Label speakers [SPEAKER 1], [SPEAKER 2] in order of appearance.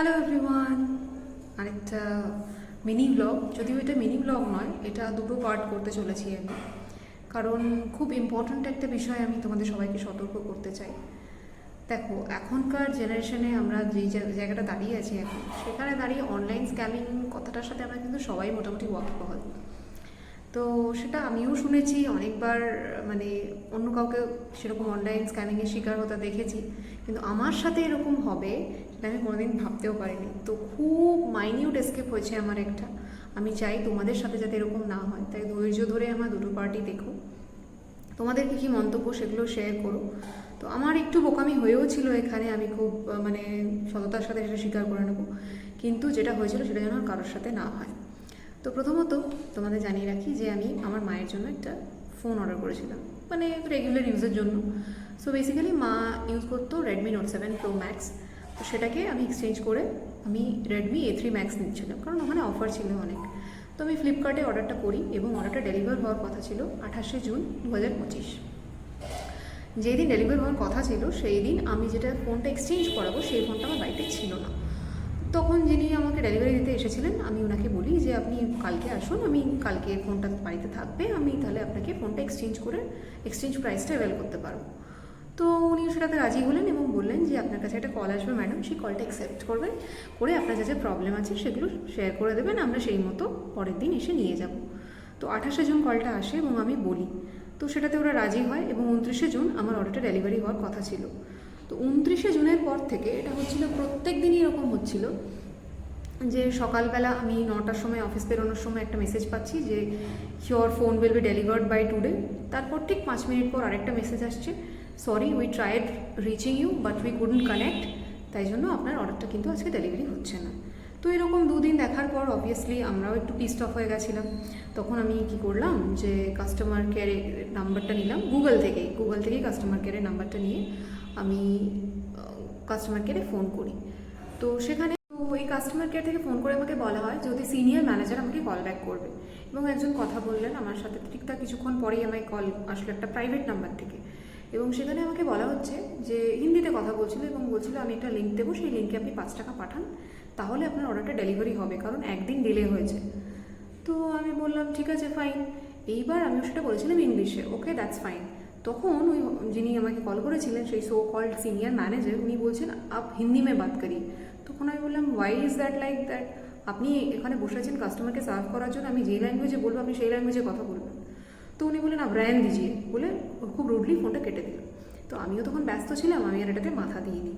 [SPEAKER 1] Hello everyone, আরেকটা mini blog, যদিও এটা মিনি ব্লগ নয়, এটা দুটো পার্ট করতে চলেছি আমি, কারণ খুব ইম্পর্ট্যান্ট একটা বিষয় আমি তোমাদের সবাইকে সতর্ক করতে চাই। দেখো, এখনকার জেনারেশনে আমরা যেই জায়গাটা দাঁড়িয়ে আছি এখন, সেখানে দাঁড়িয়ে অনলাইন স্ক্যামিং কথাটার সাথে আমরা কিন্তু সবাই মোটামুটি ওয়াকিবহাল। তো সেটা আমিও শুনেছি অনেকবার, মানে অন্য কাউকে সেরকম অনলাইন স্ক্যামিংয়ের শিকার হতে দেখেছি, কিন্তু আমার সাথে এরকম হবে সেটা আমি কোনোদিন ভাবতেও পারিনি। তো খুব মাইনিউট এস্কেপ হয়েছে আমার একটা। আমি চাই তোমাদের সাথে যাতে এরকম না হয়, তাই ধৈর্য ধরে আমার দুটো পার্টি দেখো, তোমাদের কী কী মন্তব্য সেগুলো শেয়ার করো। তো আমার একটু বোকামি হয়েও ছিল এখানে, আমি খুব মানে সততার সাথে সেটা স্বীকার করে নেবো, কিন্তু যেটা হয়েছিল সেটা যেন আর কারোর সাথে না হয়। তো প্রথমত তোমাদের জানিয়ে রাখি যে আমি আমার মায়ের জন্য একটা ফোন অর্ডার করেছিলাম, মানে রেগুলার ইউজের জন্য। সো বেসিক্যালি মা ইউজ করতো রেডমি নোট 7 প্রো ম্যাক্স, তো সেটাকে আমি এক্সচেঞ্জ করে আমি রেডমি A3 ম্যাক্স নিচ্ছিলাম, কারণ ওখানে অফার ছিল অনেক। তো আমি ফ্লিপকার্টে অর্ডারটা করি এবং অর্ডারটা ডেলিভার হওয়ার কথা ছিল 28শে জুন 2025। যেই দিন ডেলিভার হওয়ার কথা ছিল সেই দিন আমি যেটা ফোনটা এক্সচেঞ্জ করাবো সেই ফোনটা আমার বাড়িতে ছিল না। তখন যিনি আমাকে ডেলিভারি দিতে এসেছিলেন, আমি ওনাকে বলি যে আপনি কালকে আসুন, আমি কালকে ফোনটা বাড়িতে থাকবে, আমি তাহলে আপনাকে ফোনটা এক্সচেঞ্জ করে এক্সচেঞ্জ প্রাইসটা অ্যাভেল করতে পারবো। তো উনি সেটাতে রাজি হলেন এবং বললেন যে আপনার কাছে একটা কল আসবে ম্যাডাম, সেই কলটা অ্যাকসেপ্ট করবেন, করে আপনার যা যা প্রবলেম আছে সেগুলো শেয়ার করে দেবেন, আমরা সেই মতো পরের দিন এসে নিয়ে যাব। তো 28শে জুন কলটা আসে এবং আমি বলি, তো সেটাতে ওরা রাজি হয় এবং 29শে জুন আমার অর্ডারটা ডেলিভারি হওয়ার কথা ছিল। তো 29শে জুনের পর থেকে এটা হচ্ছিল, প্রত্যেক দিনই এরকম হচ্ছিল যে সকালবেলা আমি 9টার সময় অফিস বেরোনোর সময় একটা মেসেজ পাচ্ছি যে your phone will be delivered by today. তারপর ঠিক 5 মিনিট পর আরেকটা মেসেজ আসছে, sorry we tried reaching you but we couldn't connect, তাই জন্য আপনার অর্ডারটা কিন্তু আজকে ডেলিভারি হচ্ছে না। তো এরকম দুদিন দেখার পর অবভিয়াসলি আমরাও একটু পিসড অফ হয়ে গেছিলাম। তখন আমি কি করলাম যে কাস্টমার কেয়ারের নাম্বারটা নিলাম গুগল থেকেই কাস্টমার কেয়ারের নাম্বারটা নিয়ে আমি কাস্টমার কেয়ারে ফোন করি। তো সেখানে ওই কাস্টমার কেয়ার থেকে ফোন করে আমাকে বলা হয় যদি সিনিয়র ম্যানেজার আমাকে কল ব্যাক করবে, এবং একজন কথা বললেন আমার সাথে। ঠিক তার কিছুক্ষণ পরেই আমায় কল আসলো একটা প্রাইভেট নাম্বার থেকে, এবং সেখানে আমাকে বলা হচ্ছে যে হিন্দিতে কথা বলছিল এবং বলছিল আমি একটা লিঙ্ক দেবো, সেই লিঙ্কে আপনি 5 টাকা পাঠান, তাহলে আপনার অর্ডারটা ডেলিভারি হবে, কারণ একদিন ডিলে হয়েছে। তো আমি বললাম ঠিক আছে ফাইন। এইবার আমিও সেটা বলেছিলাম ইংলিশে, ওকে দ্যাটস ফাইন। তখন ওই যিনি আমাকে কল করেছিলেন সেই সো কল্ড সিনিয়র ম্যানেজার, উনি বলছেন আপ হিন্দি মে বাত করি। তখন আমি বললাম why is that like that, আপনি এখানে বসে আছেন কাস্টমারকে সার্ভ করার জন্য, আমি যেই ল্যাঙ্গুয়েজে বলবো আপনি সেই ল্যাঙ্গুয়েজে কথা বলবেন। তো উনি বললেন আপ র্যান দিজিয়ে, বলে খুব রুডলি ফোনটা কেটে দিল। তো আমিও তখন ব্যস্ত ছিলাম, আমি আর এটাতে মাথা দিইনি।